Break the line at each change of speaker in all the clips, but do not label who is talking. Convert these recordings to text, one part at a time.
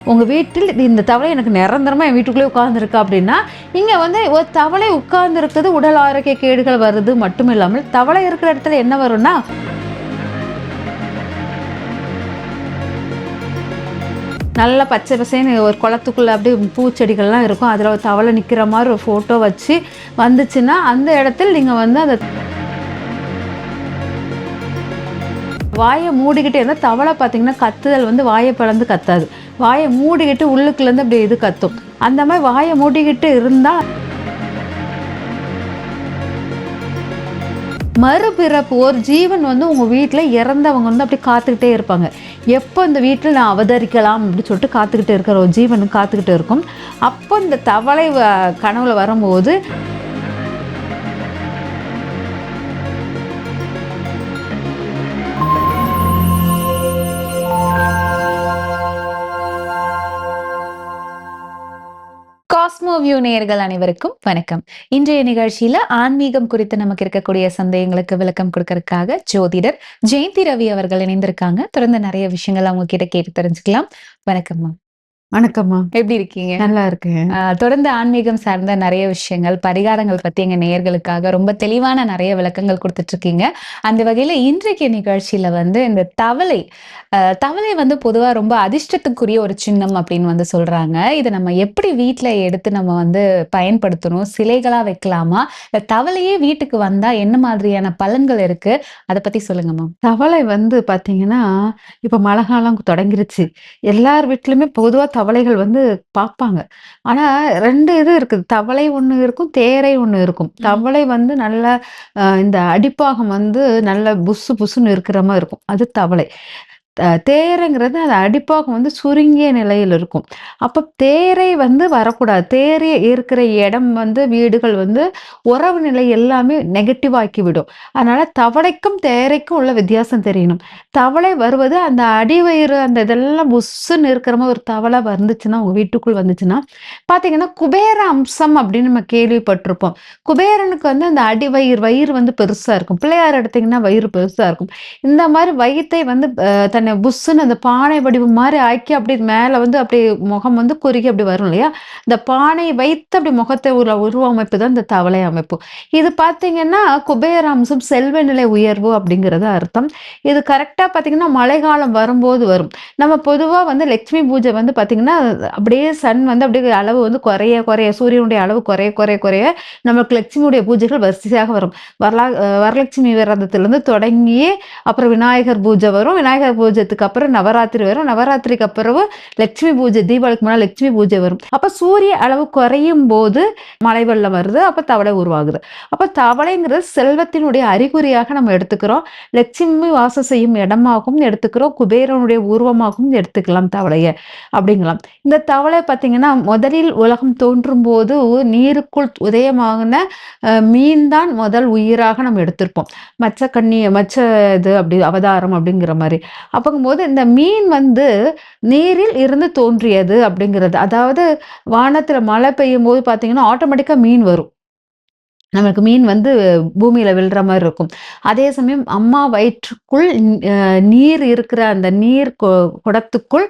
உங்க வீட்டில் இந்த தவளை எனக்கு நிரந்தரமா என் வீட்டுக்குள்ளே உட்கார்ந்துருக்கு அப்படின்னா, இங்க வந்து ஒரு தவளை உட்கார்ந்திருக்குது உடல் ஆரோக்கிய கேடுகள் வருது மட்டும் இல்லாமல், தவளை இருக்கிற இடத்துல என்ன வரும்னா, நல்லா பச்சை பசேன்னு ஒரு குளத்துக்குள்ள அப்படியே பூச்செடிகள்லாம் இருக்கும். அதில ஒரு தவளை நிக்கிற மாரி ஒரு ஃபோட்டோ வச்சு வந்துச்சுன்னா, அந்த இடத்தில் நீங்க வந்து அந்த வாய மூடிக்கிட்டே இருந்தா தவளை பார்த்தீங்கன்னா, கத்துதல் வந்து வாய பிளந்து கத்தாது. வாய மூடிக்கிட்டு உள்ளுக்குள்ளேருந்து அப்படியே இது கத்தும். அந்த மாரி வாய மூடிக்கிட்டு இருந்தா மறுபிறப்பு ஒரு ஜீவன் வந்து உங்க வீட்ல இறந்தவங்க வந்து அப்படியே காத்துக்கிட்டே இருப்பாங்க. எப்போ இந்த வீட்டில் நான் அவதரிக்கலாம் அப்படின்னு சொல்லிட்டு காத்துக்கிட்டு இருக்கிற ஒரு ஜீவன் காத்துக்கிட்டு இருக்கும். அப்போ இந்த தவளை கனவுல வரும்போது
காஸ்மோ வியூ நேயர்கள் அனைவருக்கும் வணக்கம். இன்றைய நிகழ்ச்சியில ஆன்மீகம் குறித்து நமக்கு இருக்கக்கூடிய சந்தேகங்களுக்கு விளக்கம் கொடுக்கறதுக்காக ஜோதிடர் ஜெயந்தி ரவி அவர்கள் இணைந்திருக்காங்க. தொடர்ந்து நிறைய விஷயங்கள் அவங்க கிட்ட கேட்டு தெரிஞ்சுக்கலாம். வணக்கம்மா.
வணக்கம்மா.
எப்படி இருக்கீங்க?
நல்லா இருக்கேன்.
தொடர்ந்து ஆன்மீகம் சார்ந்த நிறைய விஷயங்கள், பரிகாரங்கள் பத்தி எங்க நேயர்களுக்காக ரொம்ப தெளிவான நிறைய விளக்கங்கள் கொடுத்துட்டு இருக்கீங்க. அந்த வகையில இன்றைக்கு நிகழ்ச்சியில வந்து இந்த தவளை வந்து பொதுவா ரொம்ப அதிர்ஷ்டத்துக்குரிய ஒரு சின்னம் அப்படின்னு வந்து சொல்றாங்க. இதை நம்ம எப்படி வீட்டுல எடுத்து நம்ம வந்து பயன்படுத்தணும்? சிலைகளா வைக்கலாமா? இந்த தவளையே வீட்டுக்கு வந்தா என்ன மாதிரியான பலன்கள் இருக்கு? அதை பத்தி சொல்லுங்கம்மா.
தவளை வந்து பார்த்தீங்கன்னா, இப்ப மழை காலம் தொடங்கிருச்சு. எல்லார் வீட்லயுமே பொதுவா தவளைகள் வந்து பார்ப்பாங்க. ஆனா 2 இது இருக்குது. தவளை ஒண்ணு இருக்கும், தேரை ஒண்ணு இருக்கும். தவளை வந்து நல்ல இந்த அடிப்பாகம் வந்து நல்ல புசு புசுன்னு இருக்கிற மாரி இருக்கும். அது தவளை. தேரைங்கிறது அது அடிப்பாகம் வந்து சுருங்கிய நிலையில் இருக்கும். அப்ப தேரை வந்து வரக்கூடாது. தேரை இருக்கிற இடம் வந்து வீடுகள் வந்து உறவு நிலை எல்லாமே நெகட்டிவ் ஆக்கிவிடும். அதனால தவளைக்கும் தேரைக்கும் உள்ள வித்தியாசம் தெரியணும். தவளை வருவது அந்த அடிவயிறு அந்த இதெல்லாம் புஸ்ஸுன்னு இருக்கிற மாரி ஒரு தவளை வந்துச்சுன்னா, உங்க வீட்டுக்குள் வந்துச்சுன்னா, பார்த்தீங்கன்னா குபேர அம்சம் அப்படின்னு நம்ம கேள்விப்பட்டிருப்போம். குபேரனுக்கு வந்து அந்த வயிறு வந்து பெருசா இருக்கும். பிள்ளையார் எடுத்தீங்கன்னா வயிறு பெருசா இருக்கும். இந்த மாரி வயித்தை வந்து தன்னை புஸ்ஸுன்னு அந்த பானை வடிவம் மாரி ஆக்கி அப்படியே மேல வந்து அப்படியே முகம் வந்து குறுகி அப்படி வரும் இல்லையா? இந்த பானையை வைத்து அப்படி முகத்தை உருவமைப்பு தான் இந்த தவளை அமைப்பு. இது பார்த்தீங்கன்னா குபேர அம்சம் செல்வ நிலை உயர்வு அப்படிங்கிறது அர்த்தம். இது கரெக்ட்டா பார்த்தீங்கன்னா மழைக்காலம் வரும்போது வரும். நம்ம பொதுவா வந்து லட்சுமி பூஜை வந்து பார்த்தீங்கன்னா, அப்படியே சன் வந்து அப்படியே அளவு வந்து குறைய சூரியனுடைய அளவு குறைய நமக்கு லட்சுமியுடைய பூஜைகள் வரிசையாக வரும். வரலட்சுமி விரதத்திலிருந்து தொடங்கி அப்புறம் விநாயகர் பூஜை வரும். விநாயகர் பூஜைக்கு அப்புறம் நவராத்திரி வரும். நவராத்திரிக்கு அப்புறம் லட்சுமி பூஜை, தீபாவளிக்கு முன்னாடி லட்சுமி பூஜை வரும். அப்ப சூரிய அளவு குறையும் போது மழை வெள்ளம் வருது. அப்ப தவளை உருவாகுது. அப்ப தவளைங்கிறது செல்வத்தினுடைய அறிகுறியாக நம்ம எடுத்துக்கிறோம். லட்சுமி வாசம் செய்யும் இடமாகவும் எடுத்துக்கிறோம். குபேரனுடைய உருவமாகவும் எடுத்துக்கலாம் தவளைய அப்படிங்கலாம். இந்த தவளை பார்த்தீங்கன்னா முதலில் உலகம் தோன்றும் போது நீருக்குள் உதயமான மீன் தான் முதல் உயிராக நம்ம எடுத்திருப்போம். மச்ச இது அப்படி அவதாரம் அப்படிங்கிற மாதிரி. அப்பங்கும்போது இந்த மீன் வந்து நீரில் இருந்து தோன்றியது அப்படிங்கிறது. அதாவது வானத்துல மழை பெய்யும் போது பார்த்தீங்கன்னா, ஆட்டோமேட்டிக்கா மீன் வரும். நமக்கு மீன் வந்து பூமியில விழுற மாரி இருக்கும். அதே சமயம் அம்மா வயிற்றுக்குள் நீர் இருக்கிற அந்த நீர் குடத்துக்குள்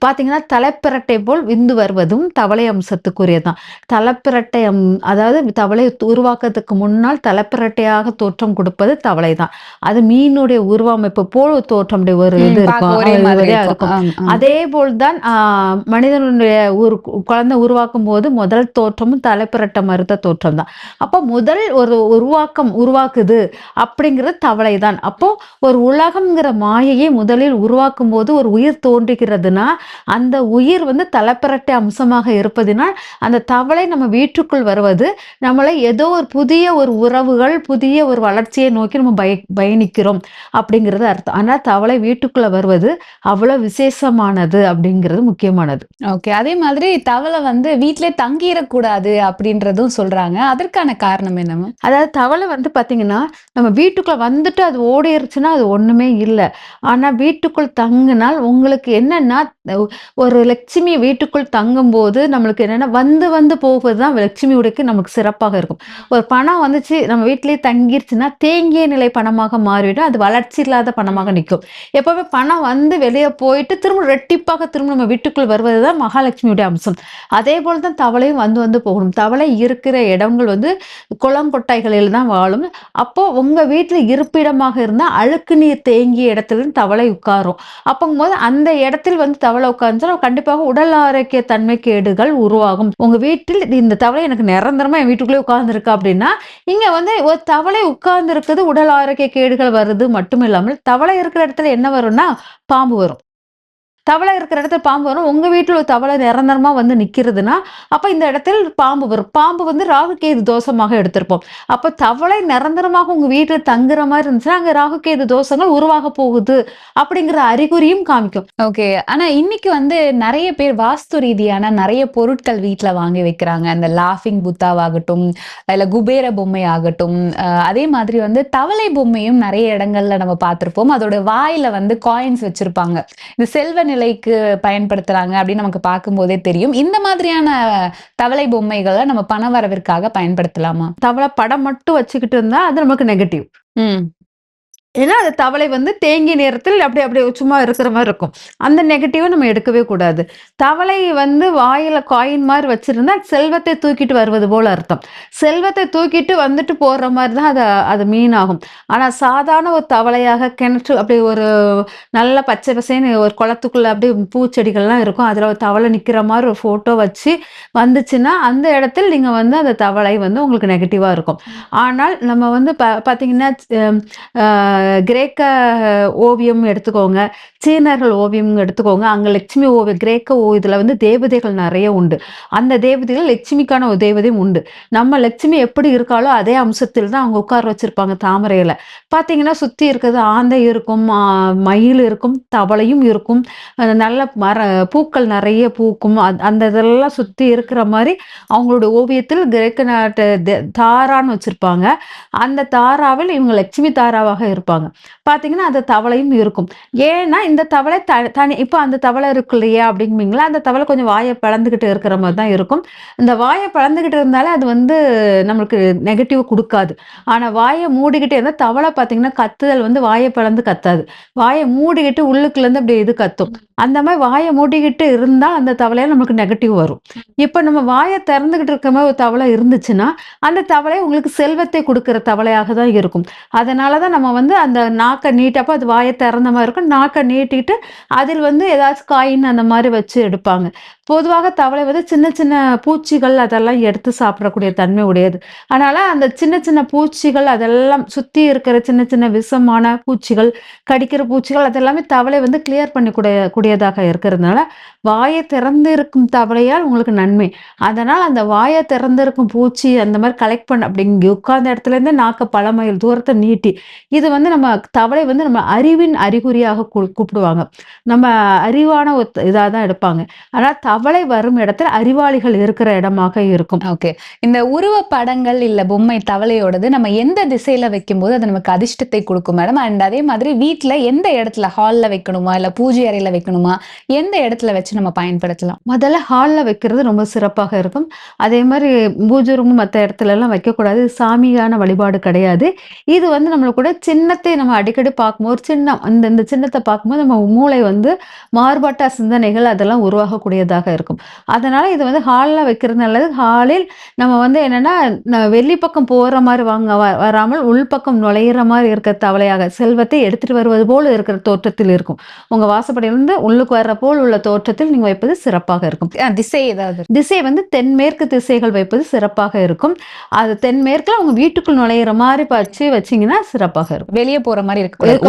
பார்த்தீங்கன்னா, தலைப்பிரட்டை போல் விந்து வருவதும் தவளை அம்சத்துக்குரியதுதான். தலைப்பிரட்டை அதாவது தவளை உருவாக்கத்துக்கு முன்னால் தலைப்பிரட்டையாக தோற்றம் கொடுப்பது தவளை தான். அது மீனுடைய உருவமைப்பு போல் தோற்றம் ஒரு இது இருக்கும். அதே போல் தான் மனிதனுடைய ஒரு குழந்தை உருவாக்கும் போது முதல் தோற்றமும் தலைப்பிரட்டை மறுத்த தோற்றம் தான். அப்போ முதல் ஒரு உருவாக்குது அப்படிங்கிறது தவளை தான். அப்போ ஒரு உலகம்ங்கிற மாயையை முதலில் உருவாக்கும் போது ஒரு உயிர் தோன்றுகிறதுனா, அந்த உயிர் வந்து தலைப்பிரட்டை அம்சமாக இருப்பதினால் அந்த தவளை நம்ம வீட்டுக்குள் வருவது நம்மளை ஏதோ ஒரு புதிய ஒரு உறவுகள், புதிய ஒரு வளர்ச்சியை நோக்கி நம்ம பயணிக்கிறோம் அப்படிங்கிறது அர்த்தம். ஆனால் தவளை வீட்டுக்குள்ள வருவது அவ்வளவு விசேஷமானது அப்படிங்கிறது முக்கியமானது.
ஓகே. அதே மாதிரி தவளை வந்து வீட்டிலே தங்கிடக்கூடாது அப்படின்றதும் சொல்றாங்க. அதற்கான காரணம் காரணம் என்ன மேம்?
அதாவது தவளை வந்து பார்த்தீங்கன்னா, நம்ம வீட்டுக்குள்ள வந்துட்டு அது ஓடிருச்சுன்னா, அது ஒண்ணுமே இல்ல. ஆனா வீட்டுக்குள் தங்குனால் உங்களுக்கு என்னன்னா, ஒ ஒரு லட்சுமி வீட்டுக்குள் தங்கும்போது நம்மளுக்கு என்னன்னா, வந்து வந்து போவது தான் லட்சுமி உடைக்கு நமக்கு சிறப்பாக இருக்கும். ஒரு பணம் வந்துச்சு, நம்ம வீட்டிலேயே தங்கிருச்சுன்னா, தேங்கிய நிலை பணமாக மாறிவிடும். அது வளர்ச்சி இல்லாத பணமாக நிக்கும். எப்பவுமே பணம் வந்து வெளிய போயிட்டு, திரும்ப ரெட்டிப்பாக திரும்ப நம்ம வீட்டுக்குள் வருவது தான் மகாலட்சுமியுடைய அம்சம். அதேபோல தான் தவளையும் வந்து வந்து போகணும். தவளை இருக்கிற இடங்கள் வந்து குளம், குட்டைகளில் தான் வாழும். அப்போ உங்க வீட்ல இருப்பிடமாக இருந்தா, அழுக்கு நீர் தேங்கிய இடத்துல தவளை உட்காரும். அப்பங்கும்போது அந்த இடத்தில் வந்து தவளை உட்கார்ந்துச்சுனா, கண்டிப்பாக உடல் ஆரோக்கிய தன்மை கேடுகள் உருவாகும். உங்க வீட்டில் இந்த தவளை எனக்கு நிரந்தரமா என் வீட்டுக்குள்ளே உட்கார்ந்திருக்கு அப்படின்னா, இங்க வந்து ஒரு தவளை உட்கார்ந்து இருக்குது உடல் ஆரோக்கிய கேடுகள் வருது மட்டும் இல்லாமல், தவளை இருக்கிற இடத்துல என்ன வரும்னா, பாம்பு வரும். தவளை இருக்கிற இடத்துல பாம்பு வரும். உங்க வீட்ல ஒரு தவளை நிரந்தரமா வந்து நிக்கிறதுன்னா, அப்ப இந்த இடத்தில் பாம்பு வரும். பாம்பு வந்து ராகுகேது தோஷமாக எடுத்திருப்போம். அப்ப தவளை நிரந்தரமாக உங்க வீட்ல தங்குற மாரி இருந்துச்சுன்னா, அங்க ராகுகேது தோஷங்கள் உருவாக போகுது. அப்படிங்கிற அறிகுறியும் காமிக்கும்.
ஓகே. ஆனா இன்னைக்கு வந்து நெறைய பேர் வாஸ்து ரீதியான நெறைய பொருட்கள் வீட்ல வாங்கி வைக்கிறாங்க. அந்த லாஃபிங் புத்தாவாகட்டும், இல்ல குபேர பொம்மை ஆகட்டும், அதே மாதிரி வந்து தவளை பொம்மையும் நெறைய இடங்கள்ல நம்ம பார்த்திருப்போம். அதோட வாயில வந்து காயின்ஸ் வச்சிருப்பாங்க. இது செல்வ நிலைக்கு பயன்படுத்துறாங்க அப்படின்னு நமக்கு பார்க்கும்போதே தெரியும். இந்த மாதிரியான தவளை பொம்மைகள நம்ம பண வரவிற்காக பயன்படுத்தலாமா?
தவளை படம் மட்டும் வச்சுக்கிட்டு இருந்தா, அது நமக்கு நெகட்டிவ்.
ம்.
ஏன்னா, அது தவளை வந்து தேங்கிய நேரத்தில் அப்படியே அப்படியே சும்மா இருக்கிற மாரி இருக்கும். அந்த நெகட்டிவ நம்ம எடுக்கவே கூடாது. தவளை வந்து வாயில காயின் மாரி வச்சிருந்தா, செல்வத்தை தூக்கிட்டு வருவது போல அர்த்தம். செல்வத்தை தூக்கிட்டு வந்துட்டு போற மாரி தான் அது மீன் ஆகும். ஆனா, சாதாரண ஒரு தவளையாக கிணற்று அப்படி ஒரு நல்ல பச்சை பசேல்னு ஒரு குளத்துக்குள்ள அப்படியே பூச்செடிகள்லாம் இருக்கும். அதில ஒரு தவளை நிக்கிற மாரி ஒரு ஃபோட்டோ வச்சு வந்துச்சுன்னா, அந்த இடத்தில் நீங்க வந்து அந்த தவளை வந்து உங்களுக்கு நெகட்டிவா இருக்கும். ஆனால் நம்ம வந்து பார்த்தீங்கன்னா, அ கிரேக்க ஓவியம் எடுத்துக்கோங்க. சீனர்கள் ஓவியம் எடுத்துக்கோங்க. அங்க லட்சுமி ஓவியம் கிரேக்க ஓவியத்துல வந்து தேவதைகள் நெறைய உண்டு. அந்த தேவதைகள் லட்சுமிக்கான ஒரு தேவதையும் உண்டு. நம்ம லட்சுமி எப்படி இருக்காளோ அதே அம்சத்தில் தான் அவங்க உட்கார வச்சிருப்பாங்க தாமரையில. பார்த்தீங்கன்னா, சுத்தி இருக்கிறது ஆந்தை இருக்கும், மயில் இருக்கும், தவளையும் இருக்கும். நல்ல பூக்கள் நெறைய பூக்கும். அந்த இதெல்லாம் சுத்தி இருக்கிற மாரி அவங்களோட ஓவியத்தில் கிரேக்க நாட்டு தாரான்னு வச்சிருப்பாங்க. அந்த தாராவில் இவங்க லட்சுமி தாராவாக இருப்பாங்க. பார்த்தீங்கன்னா, அந்த தவளையும் இருக்கும். ஏன்னா, இந்த தவளை தனி இப்ப அந்த தவளை இருக்கு இல்லையா அப்படிங்குவீங்களா, அந்த தவளை கொஞ்சம் வாய பிளந்துகிட்டு இருக்கிற மாரி தான் இருக்கும். இந்த வாய பிளந்துகிட்டு இருந்தாலே அது வந்து நம்மளுக்கு நெகட்டிவ் குடுக்காது. ஆனா, வாய மூடிக்கிட்டே இருந்தா தவளை பார்த்தீங்கன்னா, கத்துதல் வந்து வாய பிளந்து கத்தாது. வாய மூடிக்கிட்டு உள்ளுக்குள்ளேருந்து அப்படியே இது கத்தும். அந்த மாரி வாய மூடிக்கிட்டு இருந்தா அந்த தவளையால நமக்கு நெகட்டிவ் வரும். இப்ப நம்ம வாய திறந்துகிட்டு இருக்க மாரி ஒரு தவளை இருந்துச்சுன்னா, அந்த தவளை உங்களுக்கு செல்வத்தை குடுக்குற தவளையாக தான் இருக்கும். அதனால தான் நம்ம வந்து அந்த நாக்க நீட்டப்ப அது வாய திறந்த மாரி இருக்கும். நாக்க நீட்டிட்டு அதில் வந்து ஏதாச்சும் காயின் அந்த மாரி வச்சு எடுப்பாங்க. பொதுவாக தவளை வந்து சின்ன சின்ன பூச்சிகள் அதெல்லாம் எடுத்து சாப்பிடக்கூடிய தன்மை உடையது. அதனால அந்த சின்ன சின்ன பூச்சிகள் அதெல்லாம் சுத்தி இருக்கிற சின்ன சின்ன விஷமான பூச்சிகள், கடிக்கிற பூச்சிகள் அதெல்லாமே தவளை வந்து கிளியர் பண்ணி கூடியதாக இருக்கிறதுனால, வாய திறந்து இருக்கும் தவளையால் உங்களுக்கு நன்மை. அதனால அந்த வாய திறந்திருக்கும் பூச்சி அந்த மாரி கலெக்ட் பண்ண அப்படி இங்க உட்கார்ந்த இடத்துலேருந்து நாக்க பல மைல் தூரத்த நீட்டி, இது வந்து நம்ம தவளை வந்து நம்ம அறிவின் அறிகுறியாக கூப்பிடுவாங்க. நம்ம அறிவான ஒரு இதா தான் எடுப்பாங்க. ஆனா தவளை வரும் இடத்துல அறிவாளிகள் இருக்கிற இடமாக இருக்கும்.
ஓகே. இந்த உருவ படங்கள் இல்ல பொம்மை தவளையோடது நம்ம எந்த திசையில வைக்கும்போது அது நமக்கு அதிர்ஷ்டத்தை குடுக்கும் மேடம்? அண்ட் அதே மாதிரி வீட்ல எந்த இடத்துல ஹால்ல வைக்கணுமா? இல்ல பூஜை அறையில வைக்கணுமா? எந்த இடத்துல வச்சு நம்ம பயன்படுத்தலாம்?
முதல்ல ஹால்ல வைக்கிறது ரொம்ப சிறப்பாக இருக்கும். அதே மாரி பூஜை ரூம் மத்த இடத்துலலாம் வைக்கக்கூடாது. சாமியான வழிபாடு கிடையாது. இது வந்து நம்மள கூட சின்னத்தை நம்ம அடிக்கடி பார்க்கும்போது ஒரு சின்னம் இந்த சின்னத்த பார்க்கும்போது நம்ம மூளை வந்து மாறுபட்ட சிந்தனைகள் அதெல்லாம் உருவாகக்கூடியதாக இருக்கும். அதனால இது வந்து ஹால்ல வைக்கிறது நல்லது. ஹாலில் நம்ம வந்து என்னன்னா, வெளி பக்கம் போற மாரி வராமல் உள்பக்கம் நுழையிற மாரி இருக்கிற தவளையாக செல்வத்தை எடுத்துட்டு வருவது போல இருக்கிற தோற்றத்தில் இருக்கும். உங்க வாசப்படியிலிருந்து உள்ளுக்கு வர்ற போல் உள்ள தோற்றத்தில் நீங்க வைப்பது சிறப்பாக இருக்கும்.
திசை ஏதாவது?
திசை வந்து தென்மேற்கு திசைகள் வைப்பது சிறப்பாக இருக்கும். அது தென்மேற்குல உங்க வீட்டுக்குள் நுழையிற மாரி வச்சீங்கன்னா சிறப்பாக இருக்கும்.
வெளிய போற மாரி இருக்கக்கூடாது.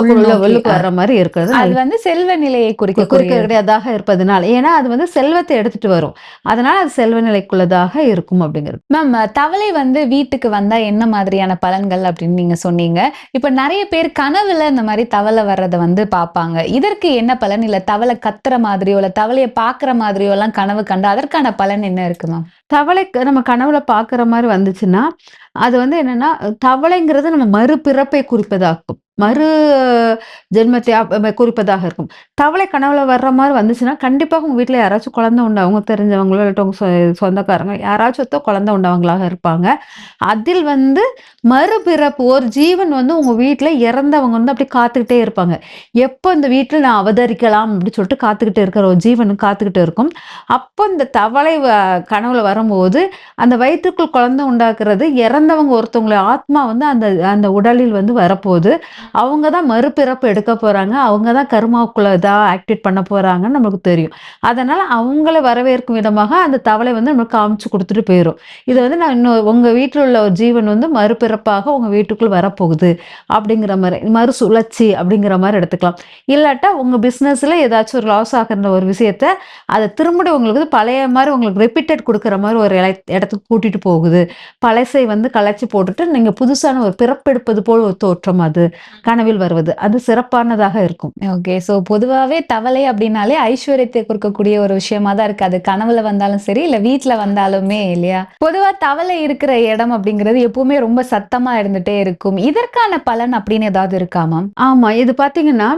உள்ளுக்கு வர்ற மாரி இருக்கிறது
அது வந்து செல்வ நிலையை
குறிக்கக்கூடியதாக இருப்பதனால. ஏன்னா அது வந்து செல்வத்தை எடுத்துட்டு வரும். அதனால அது செல்வ நிலைக்குள்ளதாக இருக்கும் அப்படிங்கிறது.
மேம், தவளை வந்து வீட்டுக்கு வந்தா என்ன மாதிரியான பலன்கள் அப்படின்னு நீங்க சொன்னீங்க. இப்ப நெறைய பேர் கனவுல இந்த மாரி தவளை வர்றத வந்து பார்ப்பாங்க. இதற்கு என்ன பலன்? இல்ல தவளை கத்துற மாதிரியோ, இல்ல தவளைய பார்க்குற மாதிரியோ எல்லாம் கனவு கண்டா அதற்கான பலன் என்ன இருக்கு மேம்?
தவளை நம்ம கனவுல பார்க்குற மாரி வந்துச்சுன்னா, அது வந்து என்னன்னா, தவளைங்கிறது நம்ம மறுபிறப்பை குறிப்பதாக்கும். மறு ஜென்மத்தை குறிப்பதாக இருக்கும். தவளை கனவுல வர்ற மாரி வந்துச்சுன்னா, கண்டிப்பாக உங்க வீட்ல யாராச்சும் குழந்தை உண்டவங்க தெரிஞ்சவங்களோ, இல்லாட்டி உங்க சொந்தக்காரங்க யாராச்சும் ஒருத்தர் குழந்தை உண்டவங்களாக இருப்பாங்க. அதில் வந்து மறுபிறப்பு ஒரு ஜீவன் வந்து உங்க வீட்ல இறந்தவங்க வந்து அப்படி காத்துக்கிட்டே இருப்பாங்க. எப்போ இந்த வீட்ல நான் அவதரிக்கலாம் அப்படின்னு சொல்லிட்டு காத்துக்கிட்டு இருக்கிற ஒரு ஜீவன் காத்துக்கிட்டு இருக்கும். அப்போ இந்த தவளை கனவுல வரும்போது, அந்த வயிற்றுக்குள் குழந்தை உண்டாக்குறது இறந்தவங்க ஒருத்தவங்கள ஆத்மா வந்து அந்த அந்த உடலில் வந்து வரப்போது. அவங்க தான் மறுபிறப்பு எடுக்க போறாங்க. அவங்க தான் கர்மாவுக்குள்ள ஆக்டிவேட் பண்ண போறாங்கன்னு நமக்கு தெரியும். அதனால அவங்கள வரவேற்கும் விதமாக அந்த தவளை வந்து நமக்கு காமிச்சு குடுத்துட்டு போயிரும். இது வந்து நான் இன்னும் உங்க வீட்ல உள்ள ஒரு ஜீவன் வந்து மறுபிறப்பாக உங்க வீட்டுக்குள் வரப்போகுது. அப்படிங்கிற மாரி, மறுசுழற்சி அப்படிங்கிற மாரி எடுத்துக்கலாம். இல்லாட்டா உங்க பிசினஸ்ல ஏதாச்சும் ஒரு லாஸ் ஆகுற ஒரு விஷயத்த, அத திரும்படி உங்களுக்கு பழைய மாரி உங்களுக்கு ரிப்பீட்டட் குடுக்குற மாரி ஒரு இடத்துக்கு கூட்டிட்டு போகுது. பழசை வந்து கலைச்சு போட்டுட்டு, நீங்க புதுசான ஒரு பிறப்பெடுப்பது போல ஒரு தோற்றம் அது. கனவில் வருவது. அது சிறப்பானதாக இருக்கும்.
ஓகே. ஸோ பொதுவாவே தவளை அப்படின்னாலே ஐஸ்வர்யத்தை குடுக்கக்கூடிய ஒரு விஷயமா தான் இருக்கு. அது கனவுல வந்தாலும் சரி, இல்ல வீட்ல வந்தாலுமே இல்லையா? பொதுவா தவளை இருக்கிற இடம் அப்படிங்கிறது எப்பவுமே ரொம்ப சத்தமா இருந்துட்டே இருக்கும். இதற்கான பலன் அப்படின்னு ஏதாவது இருக்கா மேம்?
ஆமா. இது பார்த்தீங்கன்னா,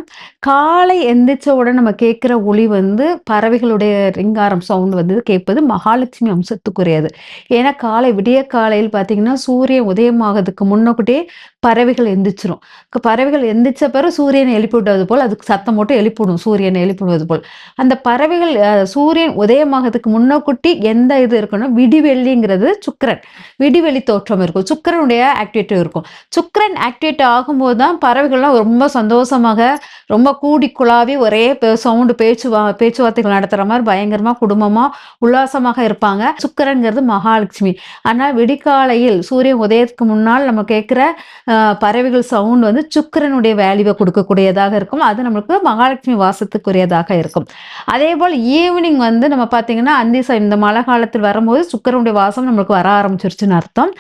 காலை எந்திரிச்ச உடனே நம்ம கேட்கிற ஒலி வந்து பறவைகளுடைய ரிங்காரம் சவுண்ட் வந்து கேட்பது மகாலட்சுமி அம்சத்துக்குரியது. ஏன்னா விடிய காலையில் பார்த்தீங்கன்னா, சூரியன் உதயமாகறதுக்கு முன்னக்கூட்டியே பறவைகள் எந்திரிச்சிரும். பறவைகள் எந்திரிச்ச பிறகு சூரியனை எழுப்பி விட்டது போல் அதுக்கு சத்தம் போட்டு எழுப்பிவிடும். சூரியனை எழுப்பிவிடுவது போல். அந்த பறவைகள் சூரியன் உதயமாகறதுக்கு முன்னக்கூட்டி எந்த இது இருக்குன்னா, விடிவெள்ளிங்கிறது சுக்கிரன். விடிவெள்ளி தோற்றம் இருக்கும். சுக்கிரனுடைய ஆக்டிவிட்டி இருக்கும். சுக்கிரன் ஆக்டிவேட் ஆகும்போது தான் பறவைகள்லாம் ரொம்ப சந்தோஷமாக, ரொம்ப கூடி குழாவி ஒரே சவுண்டு பேச்சுவார்த்தைகள் நடத்துற மாரி பயங்கரமா குடும்பமா, உல்லாசமாக இருப்பாங்க. சுக்கிரன்ங்கிறது மகாலட்சுமி. ஆனா விடிகாலையில் சூரியன் உதயத்துக்கு முன்னால் நம்ம கேட்கிற பறவைகள் சவுண்ட் வந்து சுக்கிரனுடைய வேல்யூவ குடுக்கக்கூடியதாக இருக்கும். அது நம்மளுக்கு மகாலட்சுமி வாசத்துக்குரியதாக இருக்கும். அதேபோல் ஈவினிங் வந்து நம்ம பார்த்தீங்கன்னா, இந்த மழை காலத்தில் வரும்போது சுக்கிரனுடைய வாசம் நம்மளுக்கு வர ஆரம்பிச்சிருச்சுன்னு அர்த்தம்.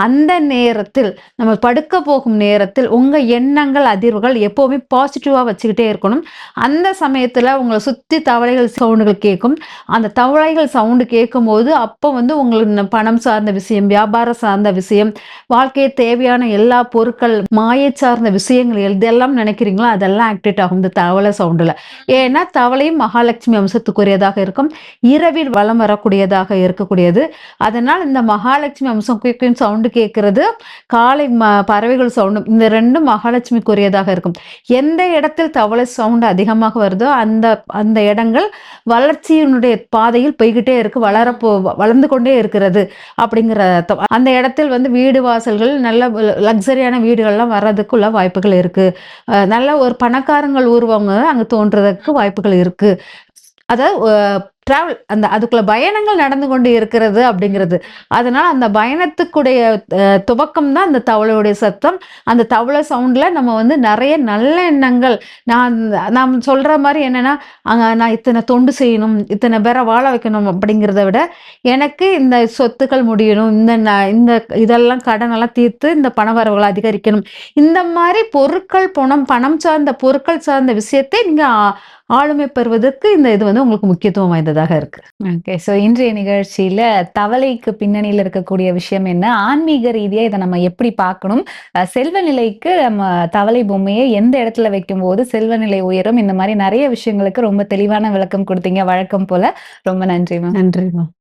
அந்த நேரத்தில் நம்ம படுக்க போகும் நேரத்தில் உங்க எண்ணங்கள், அதிர்வுகள் எப்பவுமே பாசிட்டிவா வச்சுக்கிட்டே இருக்கணும். அந்த சமயத்துல உங்கள சுத்தி தவளைகள் சவுண்டுகள் கேட்கும். அந்த தவளைகள் சவுண்டு கேட்கும்போது, அப்போ வந்து உங்களுக்கு பணம் சார்ந்த விஷயம், வியாபாரம் சார்ந்த விஷயம், வாழ்க்கைக்கு தேவையான எல்லா பொருட்கள், மாயை சார்ந்த விஷயங்கள் எதெல்லாம் நினைக்கிறீங்களோ அதெல்லாம் ஆக்டிவேட் ஆகும் இந்த தவளை சவுண்டுல. ஏன்னா தவளையும் மகாலட்சுமி அம்சத்துக்குரியதாக இருக்கும். இரவில் வலம் வரக்கூடியதாக இருக்கக்கூடியது. அதனால் இந்த மகாலட்சுமி அம்சம் சவுண்டு கேட்கிறது, காலை பறவைகள் சவுண்டும் இந்த 2ம் மகாலட்சுமிக்குரியதாக இருக்கும். எந்த இடத்தில் தவளை சவுண்ட் அதிகமாக வருதோ அந்த அந்த இடங்கள் வளர்ச்சியினுடைய பாதையில் போய்கிட்டே இருக்கு. வளர்ந்து கொண்டே இருக்கிறது அப்படிங்கிற அர்த்தம். அந்த இடத்தில் வந்து வீடு வாசல்கள் நல்ல லக்ஸரியான வீடுகள்லாம் வர்றதுக்குள்ள வாய்ப்புகள் இருக்கு. நல்ல ஒரு பணக்காரங்கள் உருவங்க அங்க தோன்றதுக்கு வாய்ப்புகள் இருக்கு. அதாவது டிராவல் அதுக்குள்ள பயணங்கள் நடந்து கொண்டு இருக்கிறது அப்படிங்கிறது. அதனால அந்த பயணத்துக்குடைய துவக்கம் தான் அந்த தவளையுடைய சத்தம். அந்த தவளை சவுண்ட்ல நம்ம வந்து நிறைய நல்ல எண்ணங்கள், நாம் சொல்ற மாரி என்னன்னா, நான் இத்தனை தொண்டு செய்யணும், இத்தனை பேரை வாழ வைக்கணும் அப்படிங்கிறத விட, எனக்கு இந்த சொத்துக்கள் முடியணும், இந்த இதெல்லாம் கடனெல்லாம் தீர்த்து இந்த பண வரவுகளை அதிகரிக்கணும். இந்த மாரி பொருட்கள், பணம் சார்ந்த பொருட்கள் சார்ந்த விஷயத்தை நீங்க ஆளுமை பெறுவதற்கு இந்த இது வந்து உங்களுக்கு முக்கியத்துவம் வாய்ந்ததாக இருக்கு.
ஓகே. ஸோ இன்றைய நிகழ்ச்சியில தவளைக்கு பின்னணியில இருக்கக்கூடிய விஷயம் என்ன? ஆன்மீக ரீதியா இத நம்ம எப்படி பார்க்கணும்? செல்வ நிலைக்கு நம்ம தவளை பொம்மையை எந்த இடத்துல வைக்கும்போது செல்வ நிலை உயரும்? இந்த மாரி நெறைய விஷயங்களுக்கு ரொம்ப தெளிவான விளக்கம் குடுத்தீங்க வழக்கம் போல. ரொம்ப நன்றி மேம்.
நன்றி மேம்.